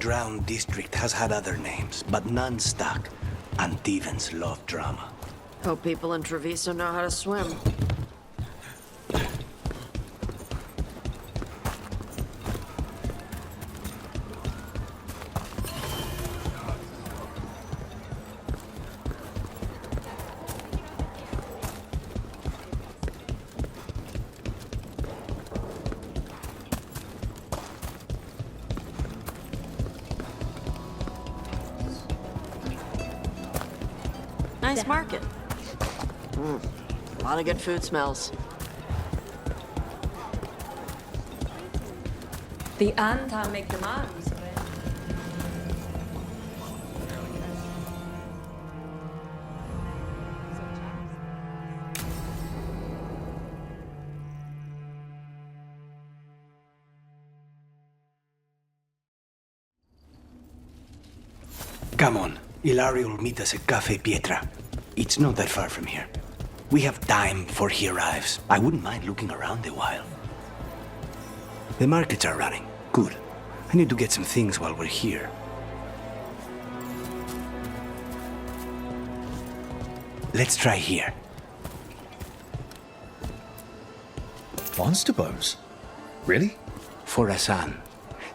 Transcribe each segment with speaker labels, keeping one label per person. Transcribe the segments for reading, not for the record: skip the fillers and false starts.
Speaker 1: drowned district has had other names, but none stuck. Antevans love drama.
Speaker 2: Hope people in Treviso know how to swim. Nice market. A lot of good food smells.
Speaker 3: The anta make the arms.
Speaker 1: Come on. Ilario will meet us at Caffè Pietra. It's not that far from here. We have time before he arrives. I wouldn't mind looking around a while. The markets are running. Good. I need to get some things while we're here. Let's try here.
Speaker 4: Monster bones? Really?
Speaker 1: For Hassan.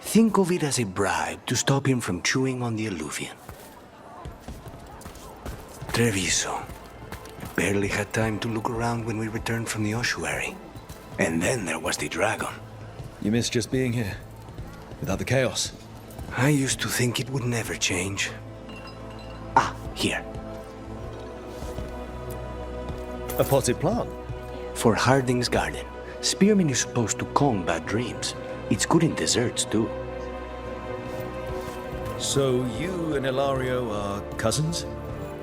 Speaker 1: Think of it as a bribe to stop him from chewing on the alluvian. Treviso. Barely had time to look around when we returned from the ossuary. And then there was the dragon.
Speaker 4: You miss just being here? Without the chaos?
Speaker 1: I used to think it would never change. Ah, here.
Speaker 4: A potted plant?
Speaker 1: For Harding's garden. Spearmint is supposed to calm bad dreams. It's good in desserts, too.
Speaker 4: So you and Ilario are cousins?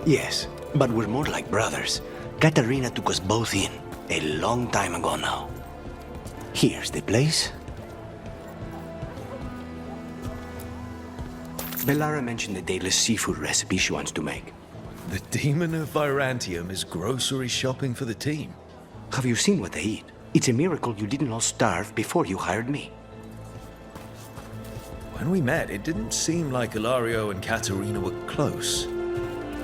Speaker 1: Yes, but we're more like brothers. Katarina took us both in, a long time ago now. Here's the place. Bellara mentioned the daily seafood recipe she wants to make.
Speaker 4: The demon of Virantium is grocery shopping for the team.
Speaker 1: Have you seen what they eat? It's a miracle you didn't all starve before you hired me.
Speaker 4: When we met, it didn't seem like Ilario and Katarina were close.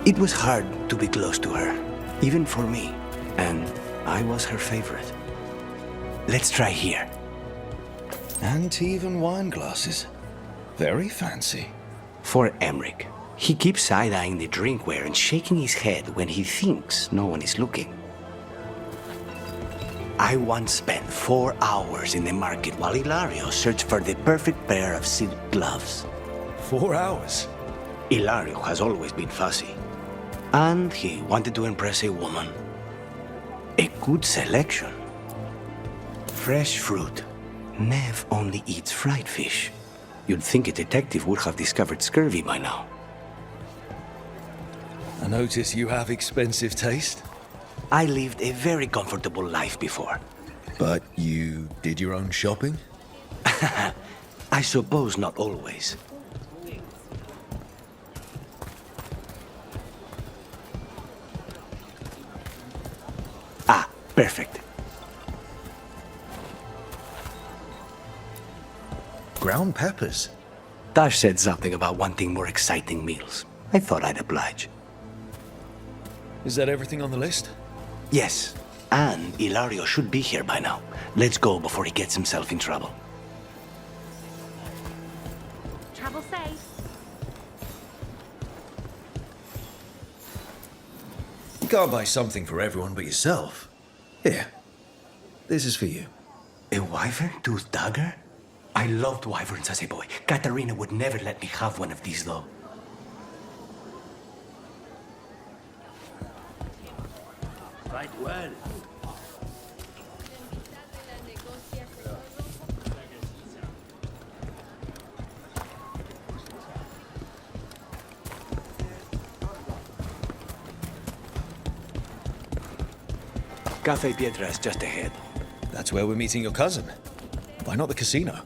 Speaker 1: It was hard to be close to her, even for me, and I was her favorite. Let's try here.
Speaker 4: Antivan wine glasses. Very fancy.
Speaker 1: For Emmerich. He keeps side-eyeing the drinkware and shaking his head when he thinks no one is looking. I once spent 4 hours in the market while Ilario searched for the perfect pair of silk gloves.
Speaker 4: 4 hours?
Speaker 1: Ilario has always been fussy. And he wanted to impress a woman. A good selection. Fresh fruit. Nev only eats fried fish. You'd think a detective would have discovered scurvy by now.
Speaker 4: I notice you have expensive taste.
Speaker 1: I lived a very comfortable life before.
Speaker 4: But you did your own shopping?
Speaker 1: I suppose not always. Ah, perfect.
Speaker 4: Ground peppers?
Speaker 1: Tash said something about wanting more exciting meals. I thought I'd oblige.
Speaker 4: Is that everything on the list?
Speaker 1: Yes, and Ilario should be here by now. Let's go before he gets himself in trouble.
Speaker 5: Travel safe.
Speaker 4: You can't buy something for everyone but yourself. Here, this is for you.
Speaker 1: A wyvern-toothed dagger? I loved wyverns as a boy. Katarina would never let me have one of these, though.
Speaker 6: Right well.
Speaker 1: Caffè Pietra is just ahead.
Speaker 4: That's where we're meeting your cousin. Why not the casino?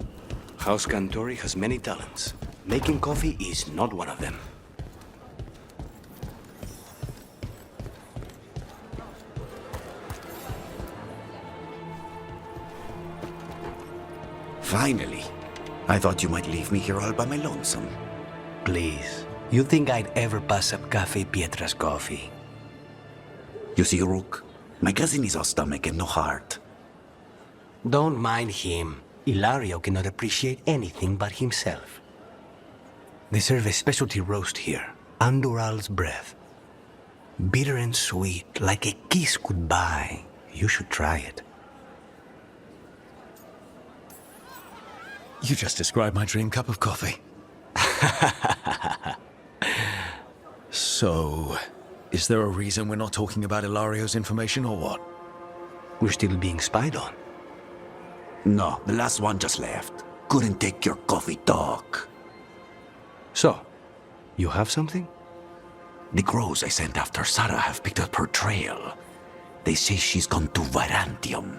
Speaker 1: House Cantori has many talents. Making coffee is not one of them. Finally.
Speaker 7: I thought you might leave me here all by my lonesome.
Speaker 1: Please. You think I'd ever pass up Caffè Pietra's coffee?
Speaker 7: You see, Rook, my cousin is all stomach and no heart.
Speaker 1: Don't mind him. Ilario cannot appreciate anything but himself. They serve a specialty roast here, Andoral's breath. Bitter and sweet, like a kiss goodbye. You should try it.
Speaker 4: You just described my dream cup of coffee. So, is there a reason we're not talking about Ilario's information or what?
Speaker 1: We're still being spied on.
Speaker 7: No, the last one just left. Couldn't take your coffee talk.
Speaker 1: So, you have something?
Speaker 7: The crows I sent after Sarah have picked up her trail. They say she's gone to Varantium.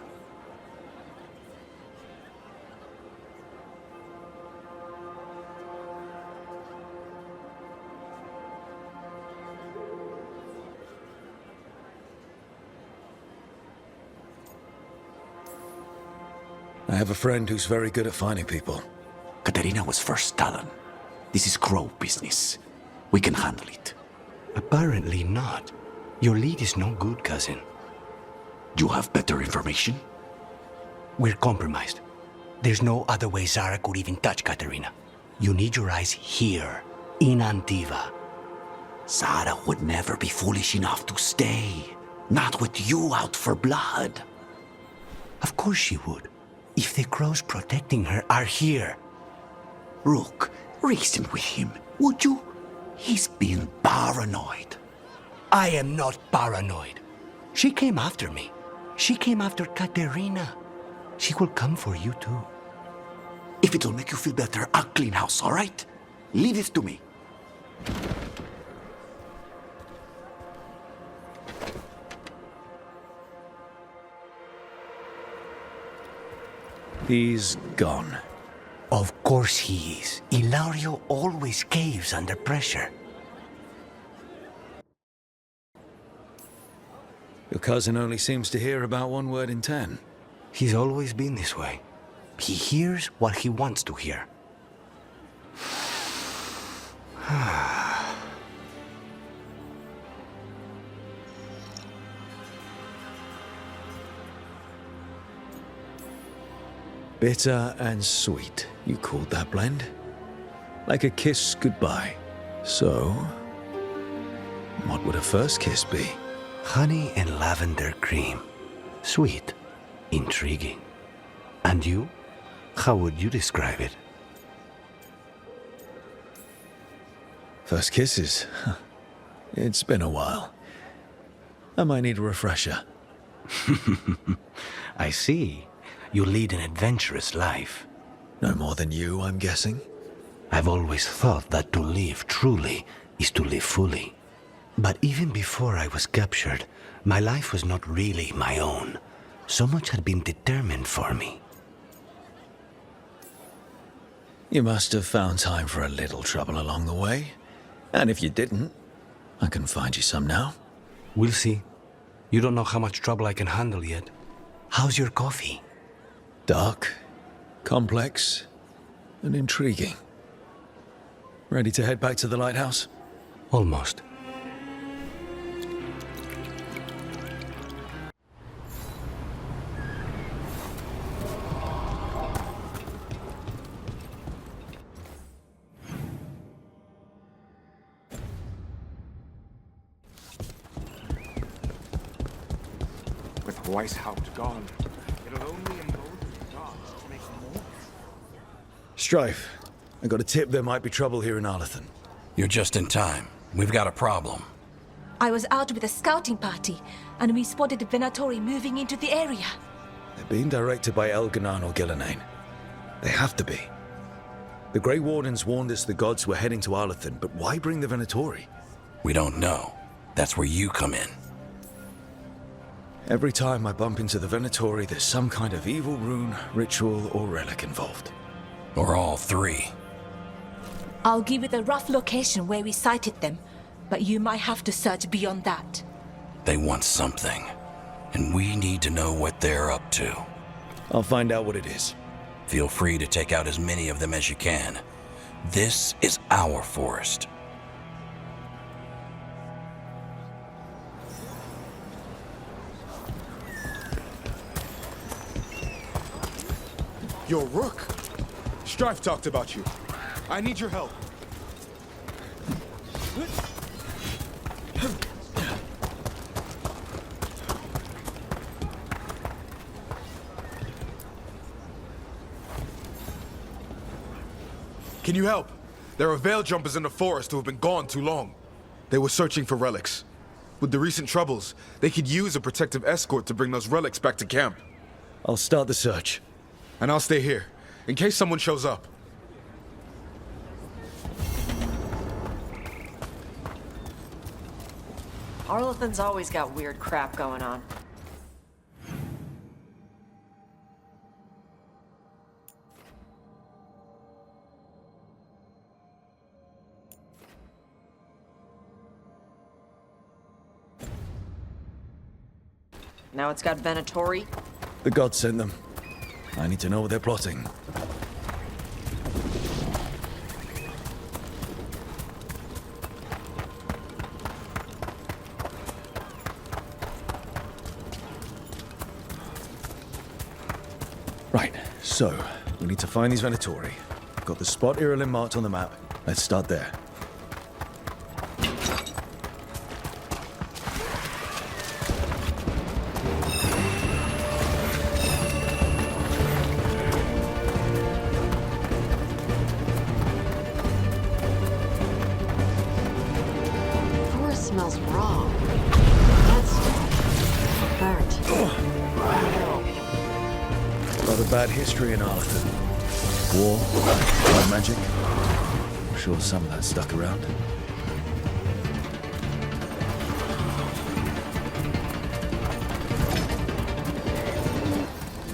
Speaker 4: I have a friend who's very good at finding people.
Speaker 7: Katerina was first Talon. This is crow business. We can handle it.
Speaker 1: Apparently not. Your lead is no good, cousin.
Speaker 7: You have better information?
Speaker 1: We're compromised. There's no other way Zara could even touch Katerina. You need your eyes here, in Antiva.
Speaker 7: Zara would never be foolish enough to stay. Not with you out for blood.
Speaker 1: Of course she would. If the crows protecting her are here.
Speaker 7: Rook, reason with him, would you? He's being paranoid.
Speaker 1: I am not paranoid. She came after me. She came after Katerina. She will come for you too.
Speaker 7: If it'll make you feel better, I'll clean house, all right? Leave it to me.
Speaker 4: He's gone.
Speaker 1: Of course he is. Ilario always caves under pressure.
Speaker 4: Your cousin only seems to hear about one word in 10.
Speaker 1: He's always been this way. He hears what he wants to hear.
Speaker 4: Bitter and sweet, you called that blend? Like a kiss goodbye. So, what would a first kiss be?
Speaker 1: Honey and lavender cream. Sweet. Intriguing. And you? How would you describe it?
Speaker 4: First kisses? It's been a while. I might need a refresher.
Speaker 1: I see. You lead an adventurous life.
Speaker 4: No more than you, I'm guessing?
Speaker 1: I've always thought that to live truly is to live fully. But even before I was captured, my life was not really my own. So much had been determined for me.
Speaker 4: You must have found time for a little trouble along the way. And if you didn't, I can find you some now.
Speaker 1: We'll see. You don't know how much trouble I can handle yet. How's your coffee?
Speaker 4: Dark, complex, and intriguing. Ready to head back to the lighthouse?
Speaker 1: Almost.
Speaker 8: With Weishaupt gone, it'll only embolden the guards to make more.
Speaker 4: Strife, I got a tip there might be trouble here in Arlethan.
Speaker 9: You're just in time. We've got a problem.
Speaker 5: I was out with a scouting party, and we spotted the Venatori moving into the area.
Speaker 4: They're being directed by Elganan or Gillenane. They have to be. The Grey Wardens warned us the gods were heading to Arlethan, but why bring the Venatori?
Speaker 9: We don't know. That's where you come in.
Speaker 4: Every time I bump into the Venatori, there's some kind of evil rune, ritual, or relic involved.
Speaker 9: Or all three.
Speaker 5: I'll give you the rough location where we sighted them, but you might have to search beyond that.
Speaker 9: They want something. And we need to know what they're up to.
Speaker 4: I'll find out what it is.
Speaker 9: Feel free to take out as many of them as you can. This is our forest.
Speaker 8: Yo, Rook! Strife talked about you. I need your help. Can you help? There are veil jumpers in the forest who have been gone too long. They were searching for relics. With the recent troubles, they could use a protective escort to bring those relics back to camp.
Speaker 4: I'll start the search.
Speaker 8: And I'll stay here, in case someone shows up.
Speaker 2: Arlethan's always got weird crap going on. Now it's got Venatori.
Speaker 4: The gods sent them. I need to know what they're plotting. Right, so, we need to find these Venatori. Got the spot Irulan marked on the map. Let's start there.
Speaker 2: Forest smells raw. That's burnt.
Speaker 4: A lot of bad history in Arlethan. War, blood magic. I'm sure some of that stuck around.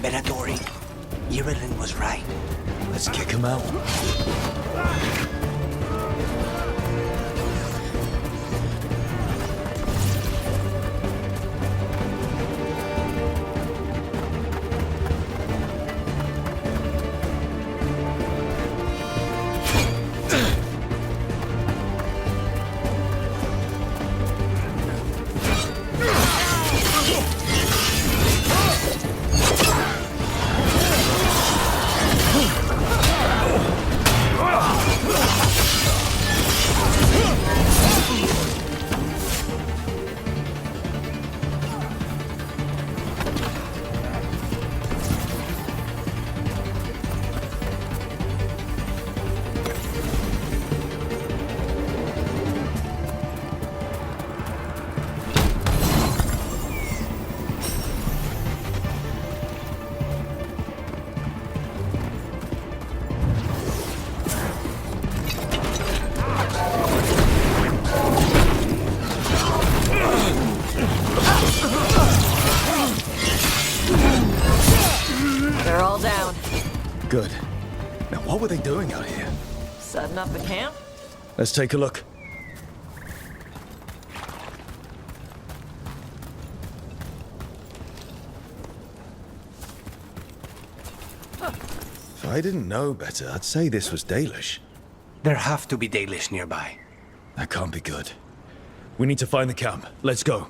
Speaker 1: Venatori, Irulan was right.
Speaker 4: Let's kick him out.
Speaker 2: They're all down.
Speaker 4: Good. Now what were they doing out here?
Speaker 2: Setting up a camp?
Speaker 4: Let's take a look. If I didn't know better, I'd say this was Dalish.
Speaker 1: There have to be Dalish nearby.
Speaker 4: That can't be good. We need to find the camp. Let's go.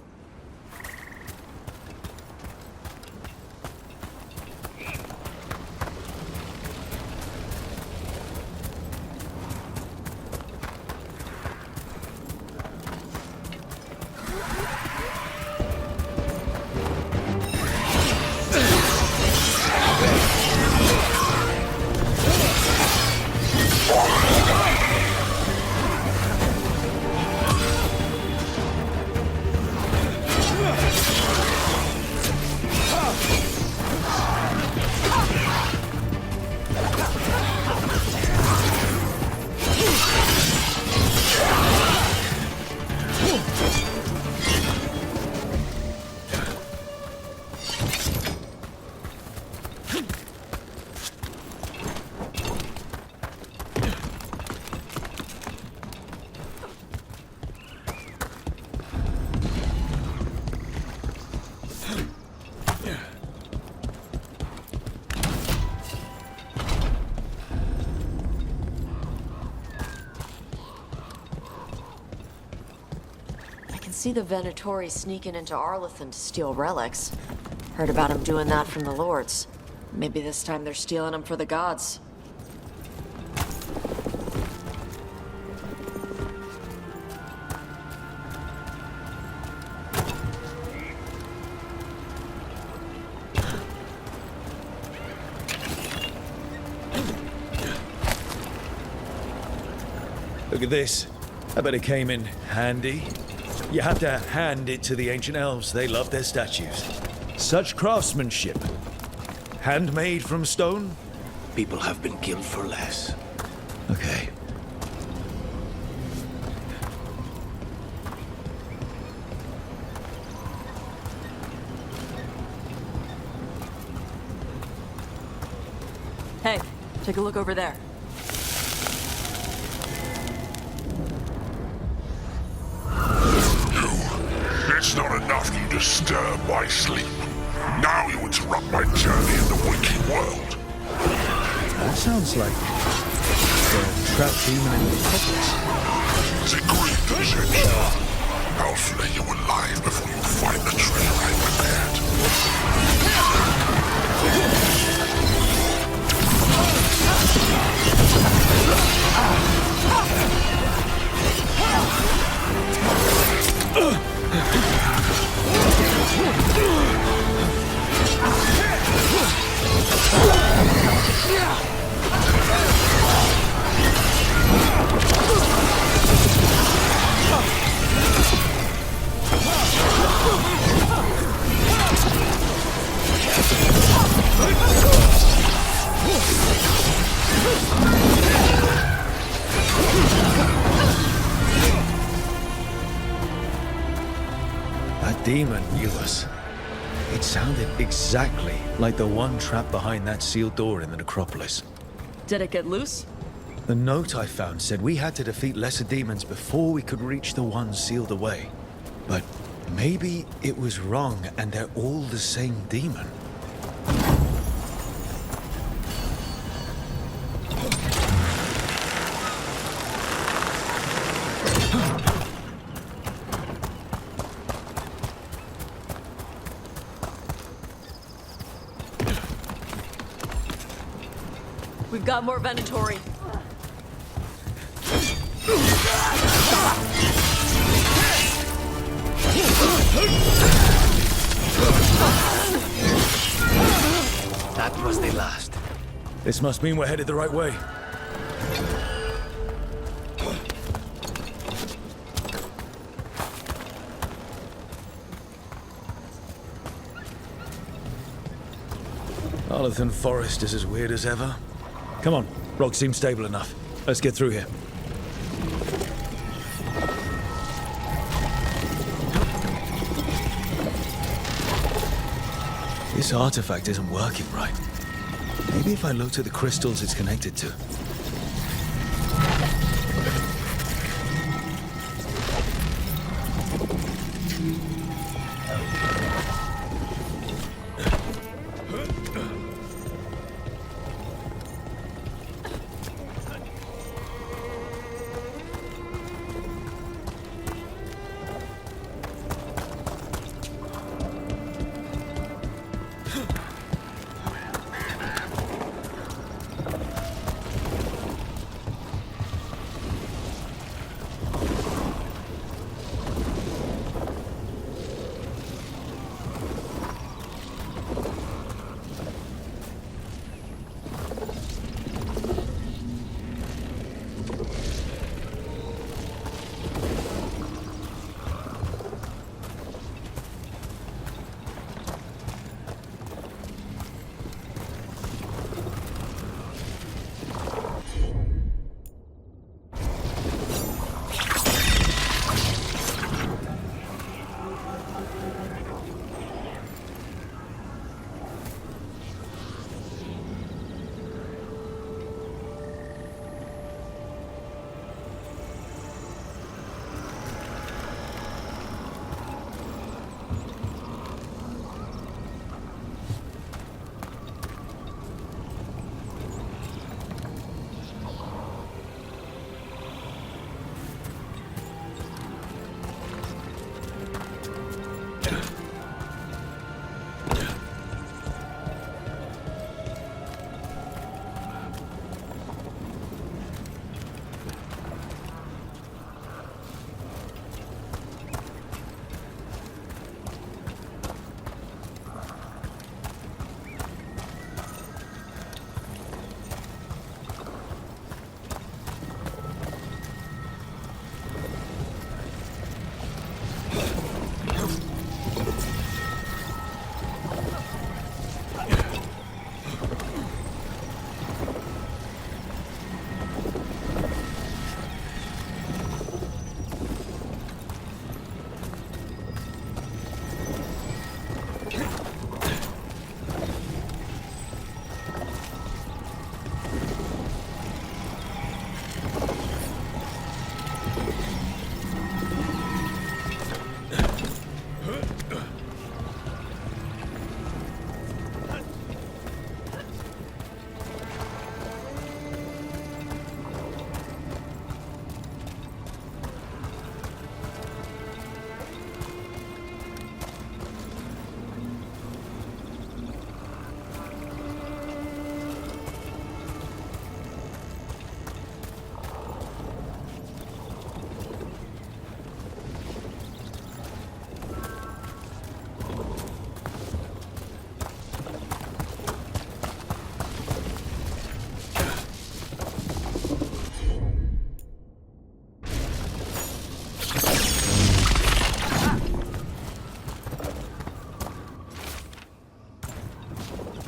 Speaker 2: see the Venatori sneaking into Arlathan to steal relics. Heard about him doing that from the lords. Maybe this time they're stealing them for the gods.
Speaker 4: Look at this. I bet it came in handy. You have to hand it to the ancient elves. They love their statues. Such craftsmanship. Handmade from stone?
Speaker 1: People have been killed for less.
Speaker 4: Okay.
Speaker 2: Hey, take a look over there.
Speaker 10: It's not enough you disturb my sleep. Now you interrupt my journey in the waking world.
Speaker 4: That sounds like the trapped demon in the necklace.
Speaker 10: Is it grief that sets you? I'll flay you alive before you find the treasure I prepared.
Speaker 4: That demon knew us. It sounded exactly like the one trapped behind that sealed door in the necropolis.
Speaker 2: Did it get loose?
Speaker 4: The note I found said we had to defeat lesser demons before we could reach the one sealed away. But maybe it was wrong and they're all the same demon.
Speaker 2: We've got more Venatori.
Speaker 1: That was the last.
Speaker 4: This must mean we're headed the right way. Arlathan Forest is as weird as ever. Come on, rock seems stable enough. Let's get through here. This artifact isn't working right. Maybe if I looked at the crystals it's connected to.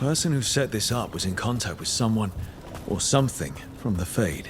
Speaker 4: person who set this up was in contact with someone or something from the Fade.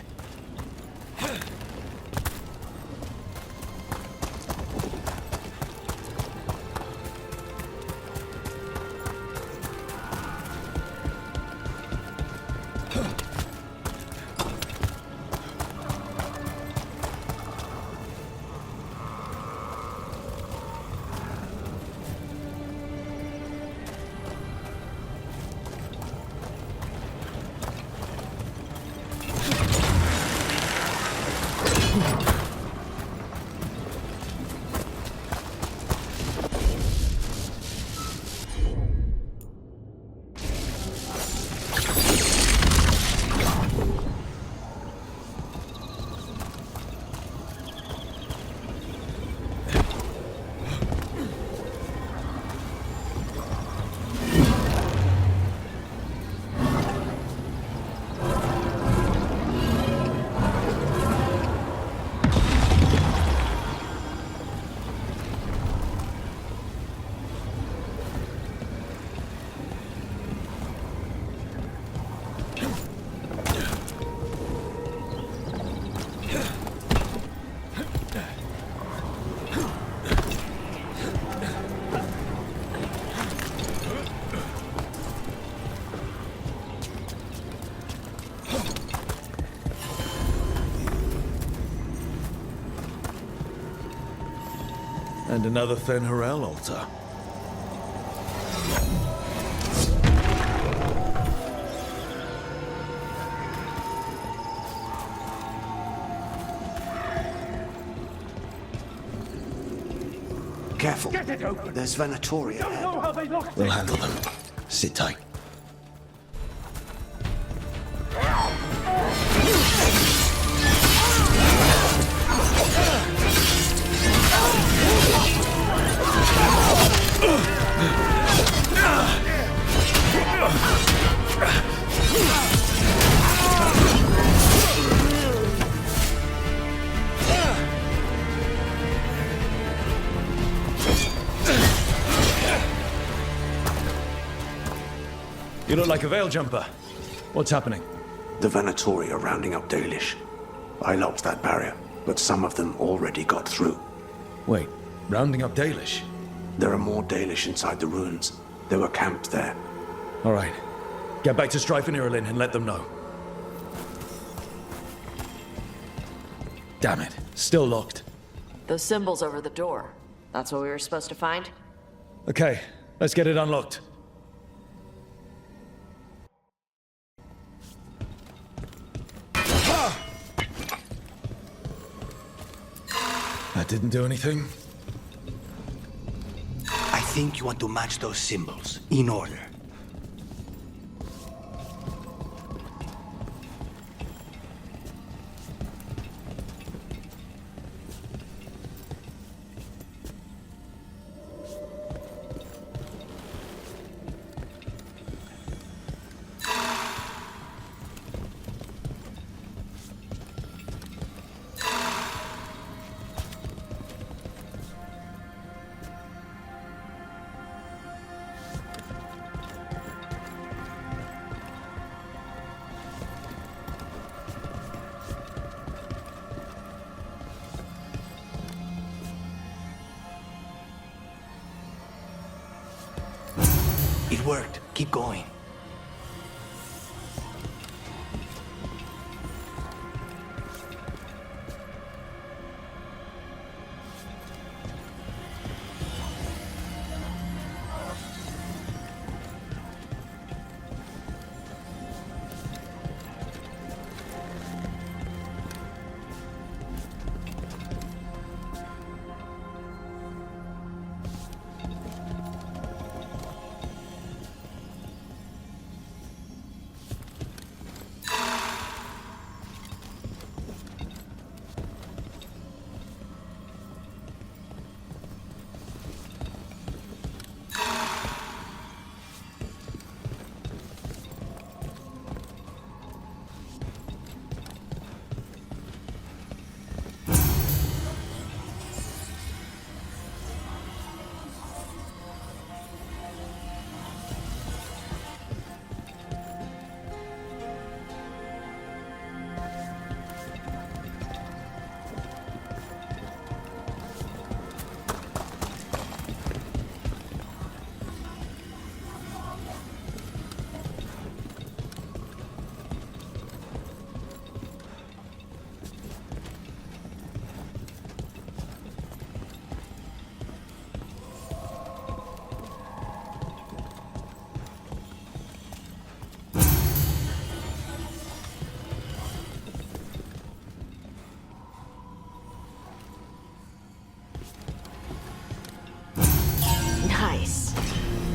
Speaker 4: And another Fen'Harel altar.
Speaker 1: Careful. There's Venatori ahead.
Speaker 4: We'll handle them. Sit tight. You look like a veil jumper. What's happening?
Speaker 1: The Venatori are rounding up Dalish. I locked that barrier, but some of them already got through.
Speaker 4: Wait, rounding up Dalish?
Speaker 1: There are more Dalish inside the ruins. They were camped there.
Speaker 4: All right. Get back to Strife and Irulan and let them know. Damn it. Still locked.
Speaker 2: Those symbols over the door. That's what we were supposed to find?
Speaker 4: Okay, let's get it unlocked. That didn't do anything?
Speaker 1: I think you want to match those symbols, in order. It worked. Keep going.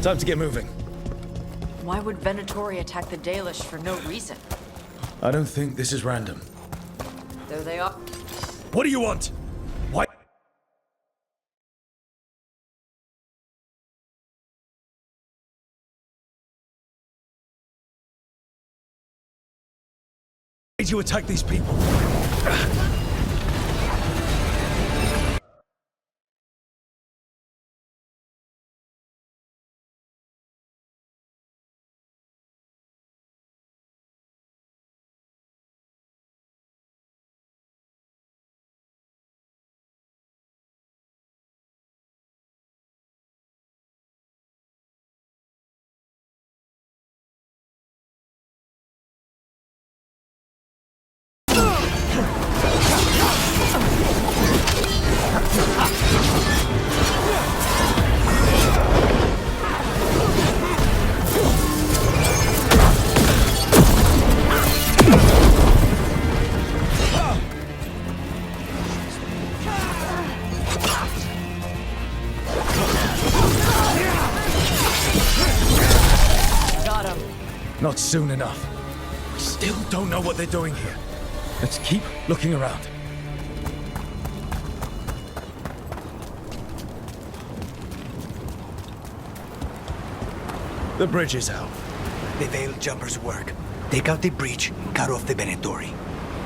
Speaker 4: Time to get moving.
Speaker 2: Why would Venatori attack the Dalish for no reason?
Speaker 4: I don't think this is random.
Speaker 2: There they are.
Speaker 4: What do you want? Why? Why did you attack these people? Not soon enough. We still don't know what they're doing here. Let's keep looking around. The bridge is out.
Speaker 1: The Veil Jumpers work. Take out the breach, cut off the Venatori.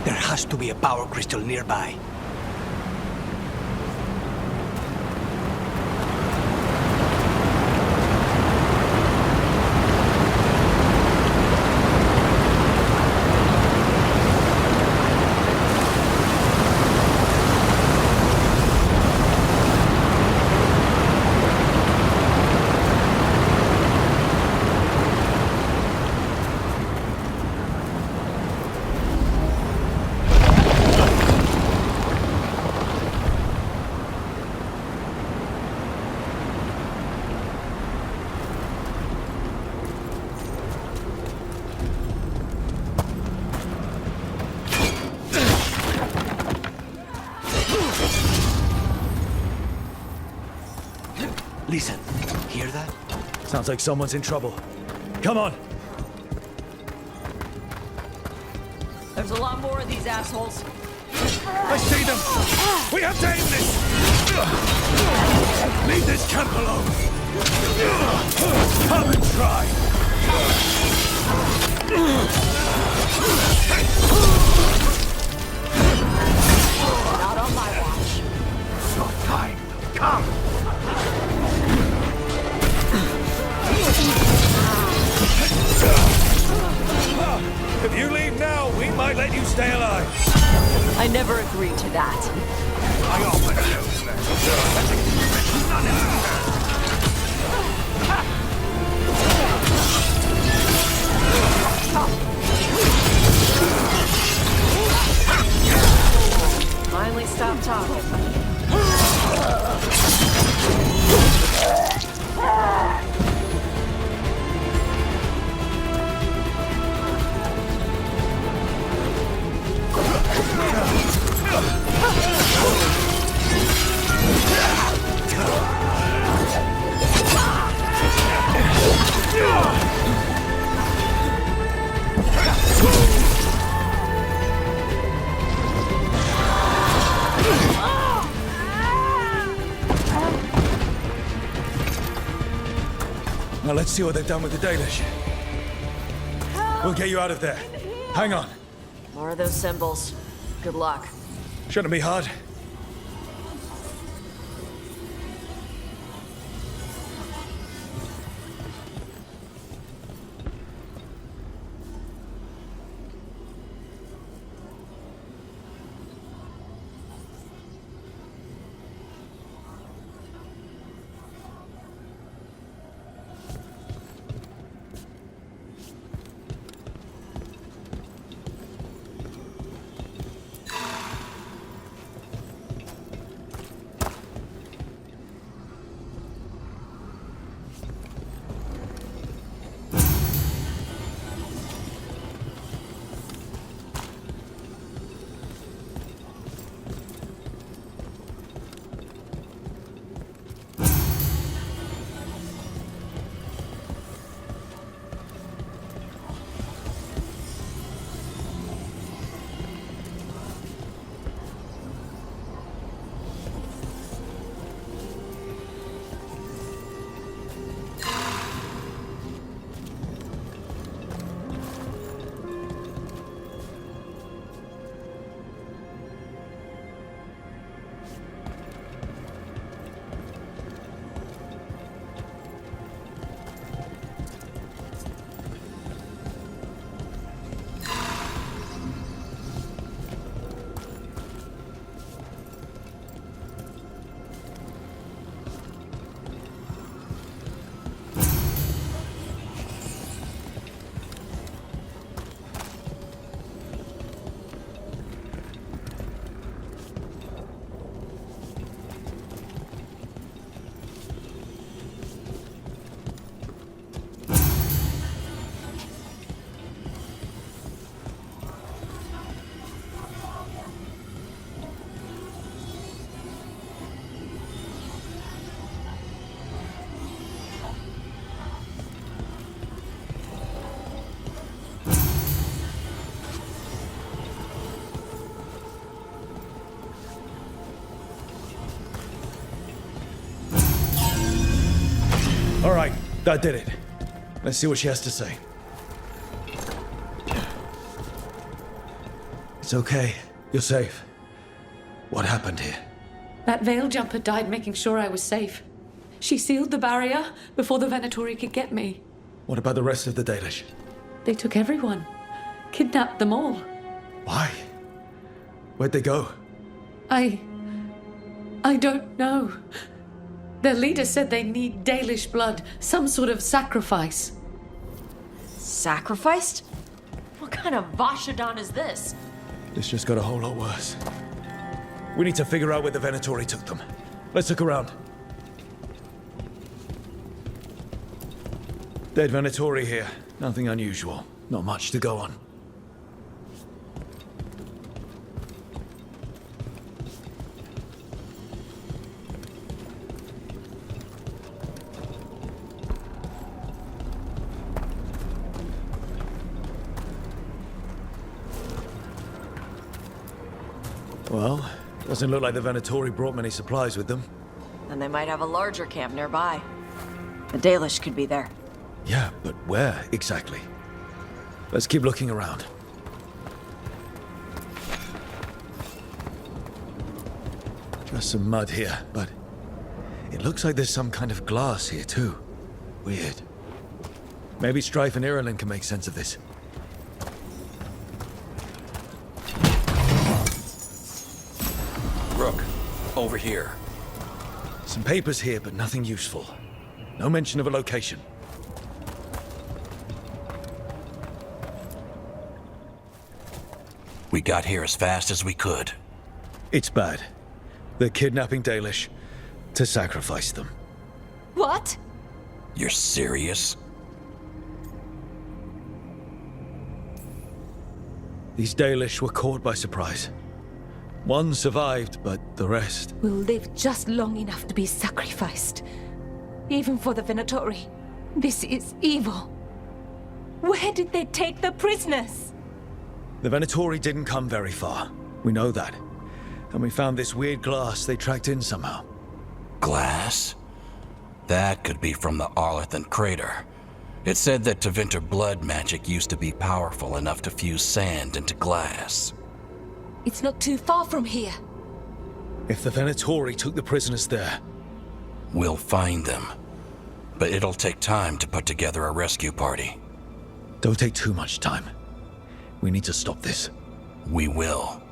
Speaker 1: There has to be a power crystal nearby. Listen, hear that?
Speaker 4: Sounds like someone's in trouble. Come on!
Speaker 2: There's a lot more of these assholes.
Speaker 4: I see them! We have to aim this! Leave this camp alone! Come and try!
Speaker 2: Not on my watch.
Speaker 6: So fine. Come!
Speaker 4: If you leave now, we might let you stay alive.
Speaker 2: I never agreed to that.
Speaker 6: I often
Speaker 2: Finally stop talking.
Speaker 4: Now let's see what they've done with the Dalish. We'll get you out of there. Hang on.
Speaker 2: More of those symbols. Good luck.
Speaker 4: Shouldn't be hard. That did it. Let's see what she has to say. It's okay. You're safe. What happened here?
Speaker 3: That veil jumper died making sure I was safe. She sealed the barrier before the Venatori could get me.
Speaker 4: What about the rest of the Dalish?
Speaker 3: They took everyone. Kidnapped them all.
Speaker 4: Why? Where'd they go?
Speaker 3: I don't know. Their leader said they need Dalish blood, some sort of sacrifice.
Speaker 2: Sacrificed? What kind of Vashadan is this?
Speaker 4: This just got a whole lot worse. We need to figure out where the Venatori took them. Let's look around. Dead Venatori here. Nothing unusual. Not much to go on. Well, doesn't look like the Venatori brought many supplies with them.
Speaker 2: And they might have a larger camp nearby. The Dalish could be there.
Speaker 4: Yeah, but where exactly? Let's keep looking around. Just some mud here, but it looks like there's some kind of glass here too. Weird. Maybe Strife and Irulan can make sense of this.
Speaker 9: Rook, over here.
Speaker 4: Some papers here, but nothing useful. No mention of a location.
Speaker 9: We got here as fast as we could.
Speaker 4: It's bad. They're kidnapping Dalish to sacrifice them.
Speaker 5: What?
Speaker 9: You're serious?
Speaker 4: These Dalish were caught by surprise. One survived, but the rest...
Speaker 5: Will live just long enough to be sacrificed. Even for the Venatori. This is evil. Where did they take the prisoners?
Speaker 4: The Venatori didn't come very far. We know that. And we found this weird glass they tracked in somehow.
Speaker 9: Glass? That could be from the Arlathan crater. It said that Tevinter blood magic used to be powerful enough to fuse sand into glass.
Speaker 5: It's not too far from here.
Speaker 4: If the Venatori took the prisoners there...
Speaker 9: We'll find them. But it'll take time to put together a rescue party.
Speaker 4: Don't take too much time. We need to stop this.
Speaker 9: We will.